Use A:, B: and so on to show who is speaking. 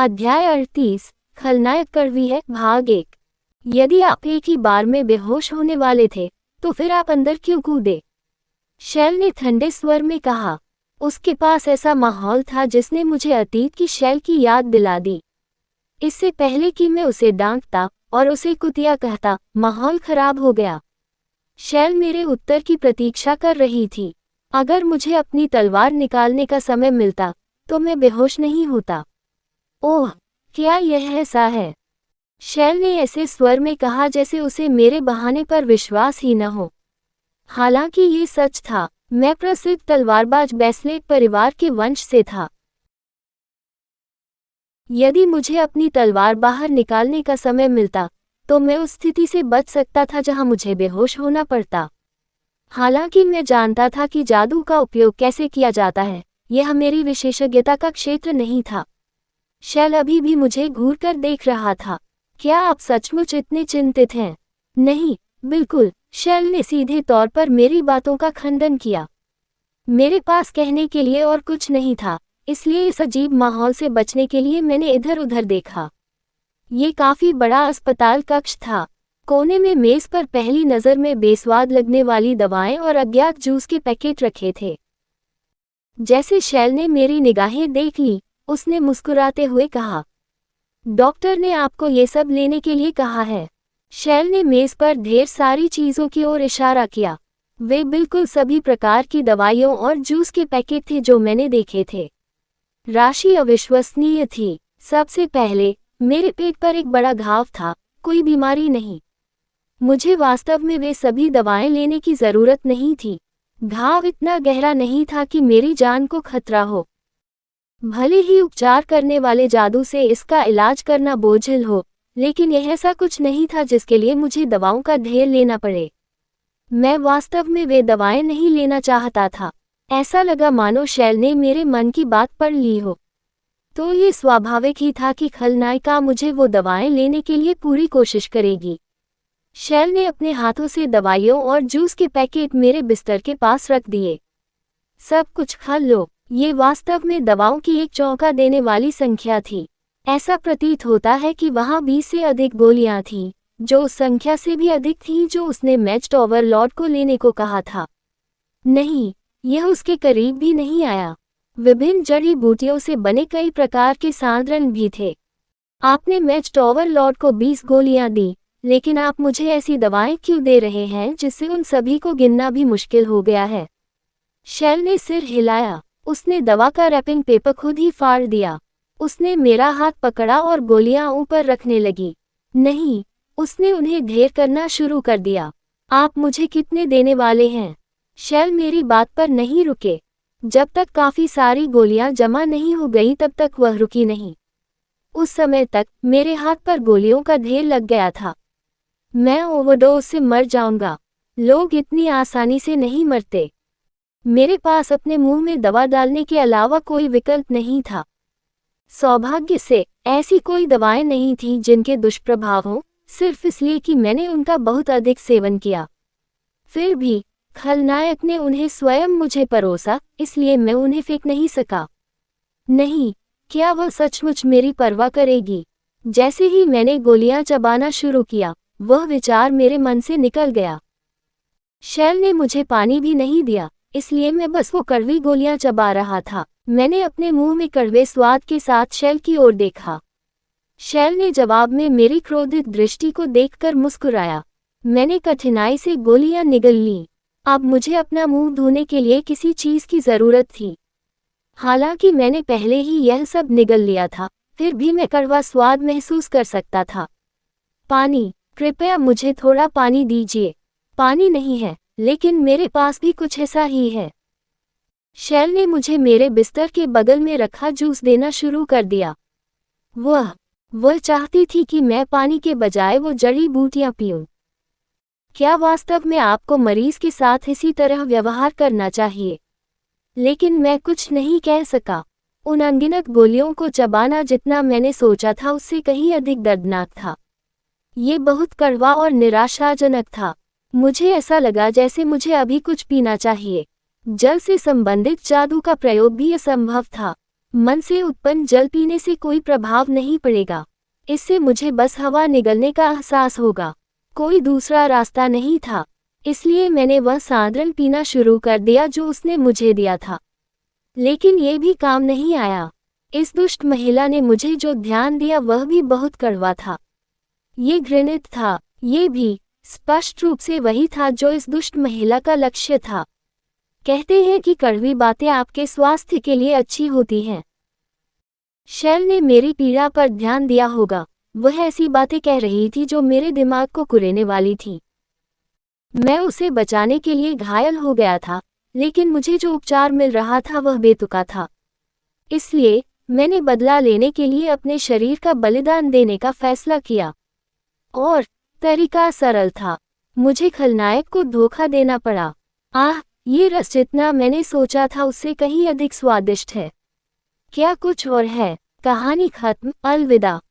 A: अध्याय 38 खलनायक कड़वी है भाग 1। यदि आप एक ही बार में बेहोश होने वाले थे तो फिर आप अंदर क्यों कूदे? शैल ने ठंडे स्वर में कहा। उसके पास ऐसा माहौल था जिसने मुझे अतीत की शैल की याद दिला दी। इससे पहले कि मैं उसे डांटता और उसे कुतिया कहता, माहौल खराब हो गया। शैल मेरे उत्तर की प्रतीक्षा कर रही थी। अगर मुझे अपनी तलवार निकालने का समय मिलता तो मैं बेहोश नहीं होता। ओह, क्या यह ऐसा है? शैल ने ऐसे स्वर में कहा जैसे उसे मेरे बहाने पर विश्वास ही न हो। हालांकि ये सच था, मैं प्रसिद्ध तलवारबाज बैसलेट परिवार के वंश से था। यदि मुझे अपनी तलवार बाहर निकालने का समय मिलता तो मैं उस स्थिति से बच सकता था जहां मुझे बेहोश होना पड़ता। हालांकि मैं जानता था कि जादू का उपयोग कैसे किया जाता है, यह मेरी विशेषज्ञता का क्षेत्र नहीं था। शैल अभी भी मुझे घूरकर देख रहा था। क्या आप सचमुच इतने चिंतित हैं? नहीं, बिल्कुल, शैल ने सीधे तौर पर मेरी बातों का खंडन किया। मेरे पास कहने के लिए और कुछ नहीं था, इसलिए इस अजीब माहौल से बचने के लिए मैंने इधर उधर देखा। ये काफी बड़ा अस्पताल कक्ष था। कोने में मेज पर पहली नज़र में बेस्वाद लगने वाली दवाएं और अज्ञात जूस के पैकेट रखे थे। जैसे शैल ने मेरी निगाहें देख ली, उसने मुस्कुराते हुए कहा, डॉक्टर ने आपको ये सब लेने के लिए कहा है। शैल ने मेज पर ढेर सारी चीजों की ओर इशारा किया। वे बिल्कुल सभी प्रकार की दवाइयों और जूस के पैकेट थे जो मैंने देखे थे। राशि अविश्वसनीय थी। सबसे पहले, मेरे पेट पर एक बड़ा घाव था, कोई बीमारी नहीं। मुझे वास्तव में वे सभी दवाएं लेने की जरूरत नहीं थी। घाव इतना गहरा नहीं था कि मेरी जान को खतरा हो। भले ही उपचार करने वाले जादू से इसका इलाज करना बोझिल हो, लेकिन यह ऐसा कुछ नहीं था जिसके लिए मुझे दवाओं का ढेर लेना पड़े। मैं वास्तव में वे दवाएं नहीं लेना चाहता था। ऐसा लगा मानो शैल ने मेरे मन की बात पढ़ ली हो। तो ये स्वाभाविक ही था कि खलनायिका मुझे वो दवाएं लेने के लिए पूरी कोशिश करेगी। शैल ने अपने हाथों से दवाइयों और जूस के पैकेट मेरे बिस्तर के पास रख दिए। सब कुछ खा लो। ये वास्तव में दवाओं की एक चौंका देने वाली संख्या थी। ऐसा प्रतीत होता है कि वहां 20 से अधिक गोलियां थीं, जो उस संख्या से भी अधिक थीं जो उसने मैच्ड ओवरलॉर्ड को लेने को कहा था। नहीं, यह उसके करीब भी नहीं आया। विभिन्न जड़ी बूटियों से बने कई प्रकार के सांद्रण भी थे। आपने मैच्ड ओवरलॉर्ड को 20 गोलियां दी, लेकिन आप मुझे ऐसी दवाएं क्यों दे रहे हैं जिससे उन सभी को गिनना भी मुश्किल हो गया है? शैल ने सिर हिलाया। उसने दवा का रैपिंग पेपर खुद ही फाड़ दिया। उसने मेरा हाथ पकड़ा और गोलियां ऊपर रखने लगी। नहीं, उसने उन्हें ढेर करना शुरू कर दिया। आप मुझे कितने देने वाले हैं? शैल मेरी बात पर नहीं रुके। जब तक काफी सारी गोलियां जमा नहीं हो गई तब तक वह रुकी नहीं। उस समय तक मेरे हाथ पर गोलियों का ढेर लग गया था। मैं ओवरडोज से मर जाऊंगा। लोग इतनी आसानी से नहीं मरते। मेरे पास अपने मुंह में दवा डालने के अलावा कोई विकल्प नहीं था। सौभाग्य से ऐसी कोई दवाएं नहीं थीं जिनके दुष्प्रभाव हों, सिर्फ इसलिए कि मैंने उनका बहुत अधिक सेवन किया। फिर भी खलनायक ने उन्हें स्वयं मुझे परोसा, इसलिए मैं उन्हें फेंक नहीं सका। नहीं, क्या वह सचमुच मेरी परवाह करेगी? जैसे ही मैंने गोलियां चबाना शुरू किया, वह विचार मेरे मन से निकल गया। शैल ने मुझे पानी भी नहीं दिया, इसलिए मैं बस वो कड़वी गोलियां चबा रहा था। मैंने अपने मुंह में कड़वे स्वाद के साथ शैल की ओर देखा। शैल ने जवाब में मेरी क्रोधित दृष्टि को देखकर मुस्कुराया। मैंने कठिनाई से गोलियां निगल लीं। अब मुझे अपना मुंह धोने के लिए किसी चीज की जरूरत थी। हालांकि मैंने पहले ही यह सब निगल लिया था, फिर भी मैं कड़वा स्वाद महसूस कर सकता था। पानी, कृपया मुझे थोड़ा पानी दीजिए। पानी नहीं है, लेकिन मेरे पास भी कुछ ऐसा ही है। शैल ने मुझे मेरे बिस्तर के बगल में रखा जूस देना शुरू कर दिया। वह चाहती थी कि मैं पानी के बजाय वो जड़ी बूटियां पीऊं। क्या वास्तव में आपको मरीज के साथ इसी तरह व्यवहार करना चाहिए? लेकिन मैं कुछ नहीं कह सका। उन अनगिनत गोलियों को चबाना जितना मैंने सोचा था उससे कहीं अधिक दर्दनाक था। ये बहुत कड़वा और निराशाजनक था। मुझे ऐसा लगा जैसे मुझे अभी कुछ पीना चाहिए। जल से संबंधित जादू का प्रयोग भी असंभव था। मन से उत्पन्न जल पीने से कोई प्रभाव नहीं पड़ेगा। इससे मुझे बस हवा निगलने का एहसास होगा। कोई दूसरा रास्ता नहीं था, इसलिए मैंने वह साधारण पीना शुरू कर दिया जो उसने मुझे दिया था। लेकिन ये भी काम नहीं आया। इस दुष्ट महिला ने मुझे जो ध्यान दिया वह भी बहुत कड़वा था। ये घृणित था। ये भी स्पष्ट रूप से वही था जो इस दुष्ट महिला का लक्ष्य था। कहते हैं कि कड़वी बातें आपके स्वास्थ्य के लिए अच्छी होती हैं। शैल ने मेरी पीड़ा पर ध्यान दिया होगा। वह ऐसी बातें कह रही थी जो मेरे दिमाग को कुरेदने वाली थी। मैं उसे बचाने के लिए घायल हो गया था, लेकिन मुझे जो उपचार मिल रहा था वह बेतुका था। इसलिए मैंने बदला लेने के लिए अपने शरीर का बलिदान देने का फैसला किया। और तरीका सरल था। मुझे खलनायक को धोखा देना पड़ा। ये रस जितना मैंने सोचा था उससे कहीं अधिक स्वादिष्ट है। क्या कुछ और है? कहानी खत्म। अलविदा।